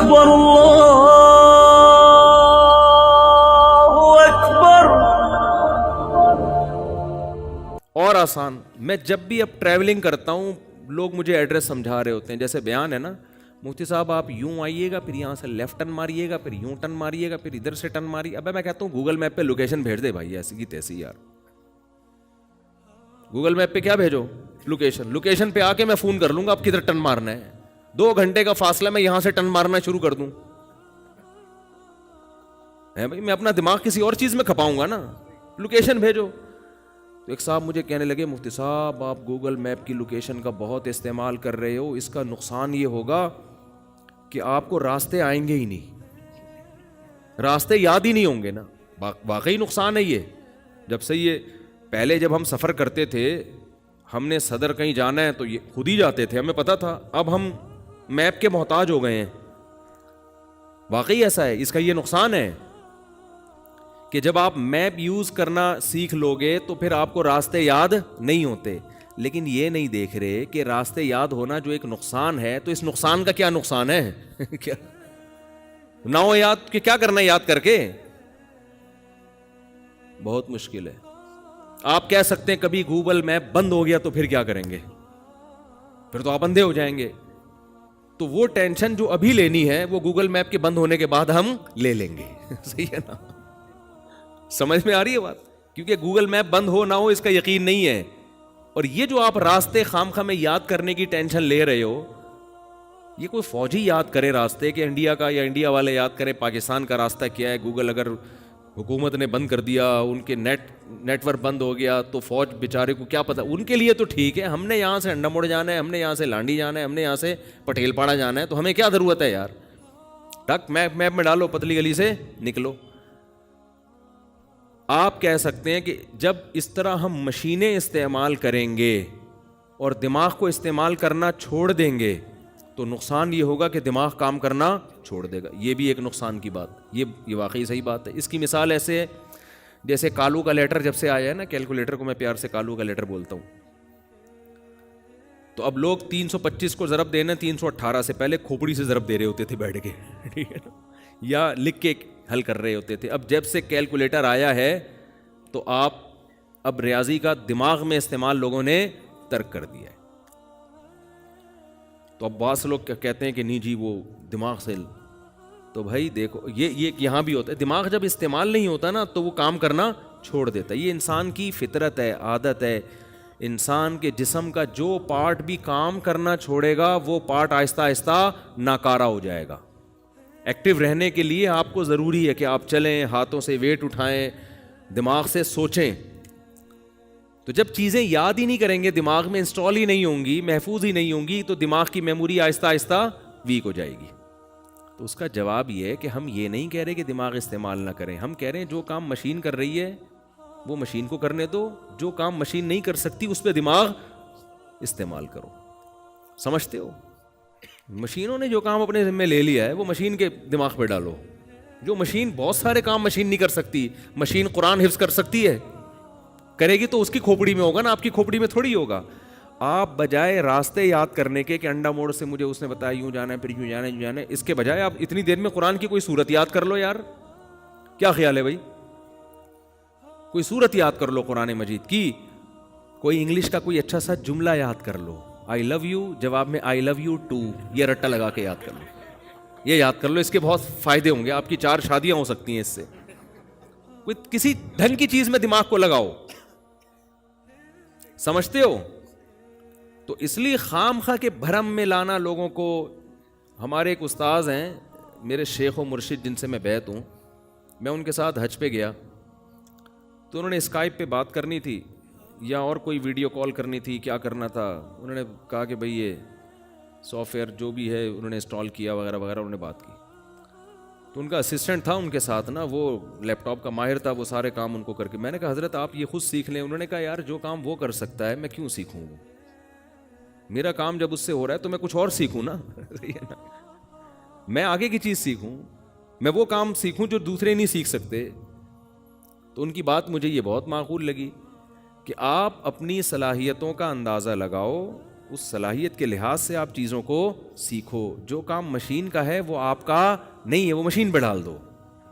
اکبر اللہ اکبر. اور آسان، میں جب بھی اب ٹریولنگ کرتا ہوں لوگ مجھے ایڈریس سمجھا رہے ہوتے ہیں. جیسے بیان ہے نا، مفتی صاحب آپ یوں آئیے گا، پھر یہاں سے لیفٹ ٹرن ماریے گا، پھر یوں ٹرن ماریے گا، پھر ادھر سے ٹرن ماریے. ابے میں کہتا ہوں گوگل میپ پہ لوکیشن بھیج دے بھائی، ایسی کی تیسی یار. گوگل میپ پہ کیا بھیجو؟ لوکیشن پہ آ کے میں فون کر لوں گا آپ کدھر ٹرن مارنا ہے. 2 گھنٹے کا فاصلہ، میں یہاں سے ٹرن مارنا شروع کر دوں بھائی، میں اپنا دماغ کسی اور چیز میں کھپاؤں گا نا. لوکیشن بھیجو. تو ایک صاحب مجھے کہنے لگے مفتی صاحب آپ گوگل میپ کی لوکیشن کا بہت استعمال کر رہے ہو، اس کا نقصان یہ ہوگا کہ آپ کو راستے آئیں گے ہی نہیں، راستے یاد ہی نہیں ہوں گے نا. واقعی نقصان ہے یہ. جب سے یہ پہلے جب ہم سفر کرتے تھے، ہم نے صدر کہیں جانا ہے تو یہ خود ہی جاتے تھے، ہمیں پتا تھا. اب ہم میپ کے محتاج ہو گئے ہیں. واقعی ایسا ہے. اس کا یہ نقصان ہے کہ جب آپ میپ یوز کرنا سیکھ لو گے تو پھر آپ کو راستے یاد نہیں ہوتے. لیکن یہ نہیں دیکھ رہے کہ راستے یاد ہونا جو ایک نقصان ہے، تو اس نقصان کا کیا نقصان ہے؟ کیا نہ ہو یاد کہ کیا کرنا ہے یاد کر کے؟ بہت مشکل ہے. آپ کہہ سکتے ہیں کبھی گوگل میپ بند ہو گیا تو پھر کیا کریں گے؟ پھر تو آپ اندھے ہو جائیں گے. تو وہ ٹینشن جو ابھی لینی ہے وہ گوگل میپ کے بند ہونے کے بعد ہم لے لیں گے. صحیح ہے نا؟ سمجھ میں آ رہی ہے بات؟ کیونکہ گوگل میپ بند ہو نہ ہو اس کا یقین نہیں ہے. اور یہ جو آپ راستے خامخواہ میں یاد کرنے کی ٹینشن لے رہے ہو، یہ کوئی فوجی یاد کرے راستے کہ انڈیا کا، یا انڈیا والے یاد کرے پاکستان کا راستہ کیا ہے. گوگل اگر حکومت نے بند کر دیا، ان کے نیٹ ورک بند ہو گیا تو فوج بیچارے کو کیا پتا. ان کے لیے تو ٹھیک ہے، ہم نے یہاں سے انڈا موڑ جانا ہے، ہم نے یہاں سے لانڈی جانا ہے، ہم نے یہاں سے پٹیل پاڑا جانا ہے، تو ہمیں کیا ضرورت ہے یار؟ ٹک میپ میں ڈالو، پتلی گلی سے نکلو. آپ کہہ سکتے ہیں کہ جب اس طرح ہم مشینیں استعمال کریں گے اور دماغ کو استعمال کرنا چھوڑ دیں گے تو نقصان یہ ہوگا کہ دماغ کام کرنا چھوڑ دے گا. یہ بھی ایک نقصان کی بات، یہ واقعی صحیح بات ہے. اس کی مثال ایسے ہے جیسے کالو کا لیٹر جب سے آیا ہے نا، کیلکولیٹر کو میں پیار سے کالو کا لیٹر بولتا ہوں. تو اب لوگ 325 کو ضرب دینا 318 سے پہلے کھوپڑی سے ضرب دے رہے ہوتے تھے بیٹھ کے، ٹھیک ہے نا، یا لکھ کے حل کر رہے ہوتے تھے. اب جب سے کیلکولیٹر آیا ہے تو آپ اب ریاضی کا دماغ میں استعمال لوگوں نے ترک کر دیا ہے. تو اب بعض لوگ کہتے ہیں کہ نہیں جی وہ دماغ سے، تو بھائی دیکھو یہ یہاں بھی ہوتا ہے. دماغ جب استعمال نہیں ہوتا نا تو وہ کام کرنا چھوڑ دیتا ہے. یہ انسان کی فطرت ہے، عادت ہے. انسان کے جسم کا جو پارٹ بھی کام کرنا چھوڑے گا وہ پارٹ آہستہ آہستہ ناکارہ ہو جائے گا. ایکٹیو رہنے کے لیے آپ کو ضروری ہے کہ آپ چلیں، ہاتھوں سے ویٹ اٹھائیں، دماغ سے سوچیں. تو جب چیزیں یاد ہی نہیں کریں گے، دماغ میں انسٹال ہی نہیں ہوں گی، محفوظ ہی نہیں ہوں گی، تو دماغ کی میموری آہستہ آہستہ ویک ہو جائے گی. تو اس کا جواب یہ ہے کہ ہم یہ نہیں کہہ رہے کہ دماغ استعمال نہ کریں. ہم کہہ رہے ہیں جو کام مشین کر رہی ہے وہ مشین کو کرنے دو، جو کام مشین نہیں کر سکتی اس پہ دماغ استعمال کرو. سمجھتے ہو؟ مشینوں نے جو کام اپنے ذمہ لے لیا ہے وہ مشین کے دماغ پہ ڈالو. جو مشین، بہت سارے کام مشین نہیں کر سکتی. مشین قرآن حفظ کر سکتی ہے، کرے گی تو اس کی کھوپڑی میں ہوگا نا، آپ کی کھوپڑی میں تھوڑی ہوگا. آپ بجائے راستے یاد کرنے کے کہ انڈا موڑ سے مجھے اس نے بتایا یوں جانا ہے، پھر یوں جانا ہے، یوں جانا ہے، اس کے بجائے آپ اتنی دیر میں قرآن کی کوئی سورت یاد کر لو یار. کیا خیال ہے بھائی؟ کوئی سورت یاد کر لو قرآن مجید کی. کوئی انگلش کا کوئی اچھا سا جملہ یاد کر لو. آئی لو یو جواب میں آئی لو یو ٹو، یہ رٹا لگا کے یاد کر لو. یہ یاد کر لو، اس کے بہت فائدے ہوں گے. آپ کی 4 شادیاں ہو سکتی ہیں اس سے. کوئی کسی ڈھنگ کی چیز میں دماغ کو لگاؤ. سمجھتے ہو؟ تو اس لیے خام خواہ کے بھرم میں لانا لوگوں کو. ہمارے ایک استاذ ہیں، میرے شیخ و مرشد جن سے میں بیعت ہوں، میں ان کے ساتھ حج پہ گیا تو انہوں نے اسکائپ پہ بات کرنی تھی یا اور کوئی ویڈیو کال کرنی تھی، کیا کرنا تھا. انہوں نے کہا کہ بھئی یہ سافٹ ویئر جو بھی ہے انہوں نے انسٹال کیا وغیرہ وغیرہ، انہوں نے بات کی. تو ان کا اسسٹنٹ تھا ان کے ساتھ نا، وہ لیپ ٹاپ کا ماہر تھا، وہ سارے کام ان کو کر کے. میں نے کہا حضرت آپ یہ خود سیکھ لیں. انہوں نے کہا یار جو کام وہ کر سکتا ہے میں کیوں سیکھوں؟ وہ میرا کام جب اس سے ہو رہا ہے تو میں کچھ اور سیکھوں نا. میں آگے کی چیز سیکھوں، میں وہ کام سیکھوں جو دوسرے نہیں سیکھ سکتے. تو ان کی بات مجھے یہ بہت معقول لگی کہ آپ اپنی صلاحیتوں کا اندازہ لگاؤ اس صلاحیت کے لحاظ سے آپ چیزوں کو سیکھو. جو کام مشین کا ہے وہ آپ کا نہیں ہے, وہ مشین پہ ڈال دو,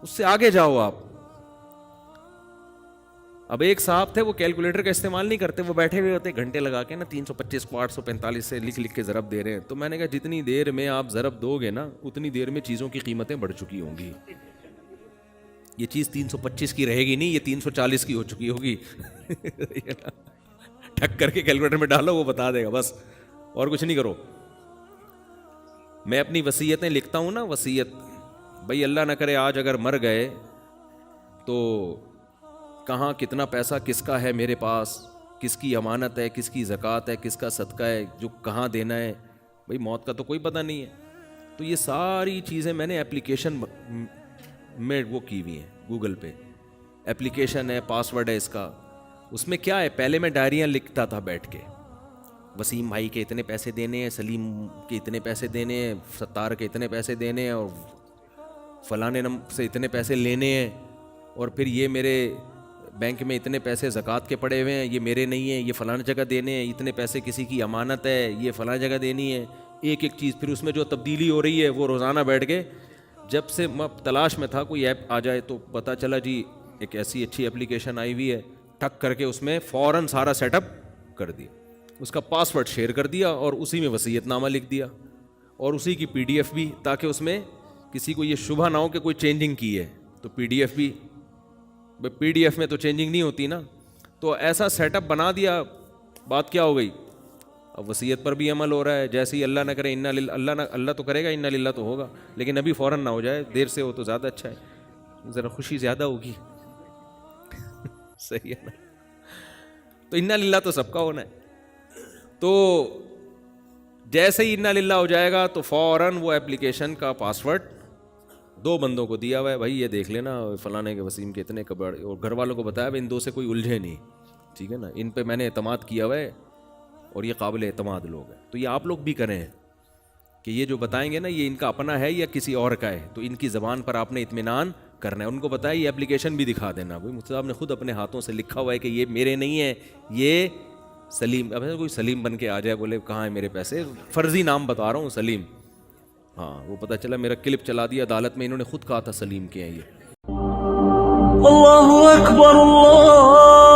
اس سے آگے جاؤ آپ. اب ایک صاحب تھے, وہ کیلکولیٹر کا استعمال نہیں کرتے, وہ بیٹھے ہوئے ہوتے گھنٹے لگا کے نا 325 کو 845 سے لکھ کے ضرب دے رہے ہیں. تو میں نے کہا جتنی دیر میں آپ ضرب دو گے نا اتنی دیر میں چیزوں کی قیمتیں بڑھ چکی ہوں گی. یہ چیز 325 کی رہے گی نہیں, یہ 340 کی ہو چکی ہوگی. ٹھک کر کے کیلکولیٹر میں ڈالو, وہ بتا دے گا, بس اور کچھ نہیں کرو. میں اپنی وصیتیں لکھتا ہوں نا, وصیت بھئی اللہ نہ کرے آج اگر مر گئے تو کہاں کتنا پیسہ کس کا ہے میرے پاس, کس کی امانت ہے, کس کی زکوٰۃ ہے, کس کا صدقہ ہے, جو کہاں دینا ہے. بھئی موت کا تو کوئی پتہ نہیں ہے. تو یہ ساری چیزیں میں نے اپلیکیشن میں وہ کی ہوئی ہیں, گوگل پہ اپلیکیشن ہے, پاسورڈ ہے اس کا. اس میں کیا ہے, پہلے میں ڈائریاں لکھتا تھا بیٹھ کے, وسیم بھائی کے اتنے پیسے دینے ہیں, سلیم کے اتنے پیسے دینے ہیں, ستار کے اتنے پیسے دینے ہیں, اور فلانے سے اتنے پیسے لینے ہیں, اور پھر یہ میرے بینک میں اتنے پیسے زکوٰۃ کے پڑے ہوئے ہیں, یہ میرے نہیں ہیں, یہ فلاں جگہ دینے ہیں, اتنے پیسے کسی کی امانت ہے, یہ فلاں جگہ دینی ہے. ایک ایک چیز, پھر اس میں جو تبدیلی ہو رہی ہے وہ روزانہ بیٹھ کے, جب سے میں تلاش میں تھا کوئی ایپ آ جائے تو پتہ چلا جی ایک ایسی اچھی اپلیکیشن آئی ہوئی ہے, ٹک کر کے اس میں فوراً سارا سیٹ اپ کر دیا, اس کا پاسورڈ شیئر کر دیا, اور اسی میں وصیت نامہ لکھ دیا, اور اسی کی PDF بھی, تاکہ اس میں کسی کو یہ شبہ نہ ہو کہ کوئی چینجنگ کی ہے. تو PDF بھی, PDF میں تو چینجنگ نہیں ہوتی نا, تو ایسا سیٹ اپ بنا دیا. بات کیا ہو گئی, اب وصیت پر بھی عمل ہو رہا ہے. جیسے ہی اللہ نہ کرے اللہ تو کرے گا, انا للہ تو ہوگا, لیکن ابھی فوراً نہ ہو جائے, دیر سے ہو تو زیادہ اچھا ہے, ذرا خوشی زیادہ ہوگی. صحیح ہے نا. تو انا للہ تو سب کا ہونا ہے. تو جیسے ہی انا للہ ہو جائے گا تو فوراً وہ اپلیکیشن کا پاسورڈ 2 بندوں کو دیا ہوا ہے, بھائی یہ دیکھ لینا فلانے کے وسیم کے اتنے کبڑ, اور گھر والوں کو بتایا ان 2 سے کوئی الجھے نہیں, ٹھیک ہے نا, ان پہ میں نے اعتماد کیا ہوا ہے اور یہ قابل اعتماد لوگ ہیں. تو یہ آپ لوگ بھی کریں کہ یہ جو بتائیں گے نا یہ ان کا اپنا ہے یا کسی اور کا ہے, تو ان کی زبان پر آپ نے اطمینان کرنا ہے. ان کو بتائیں یہ اپلیکیشن بھی دکھا دینا, بھائی مفتی صاحب نے خود اپنے ہاتھوں سے لکھا ہوا ہے کہ یہ میرے نہیں ہے, یہ سلیم. اب کوئی سلیم بن کے آ جائے بولے کہاں ہے میرے پیسے, فرضی نام بتا رہا ہوں سلیم, ہاں وہ پتہ چلا میرا کلپ چلا دیا عدالت میں, انہوں نے خود کہا تھا سلیم کے ہیں یہ. اللہ اکبر اللہ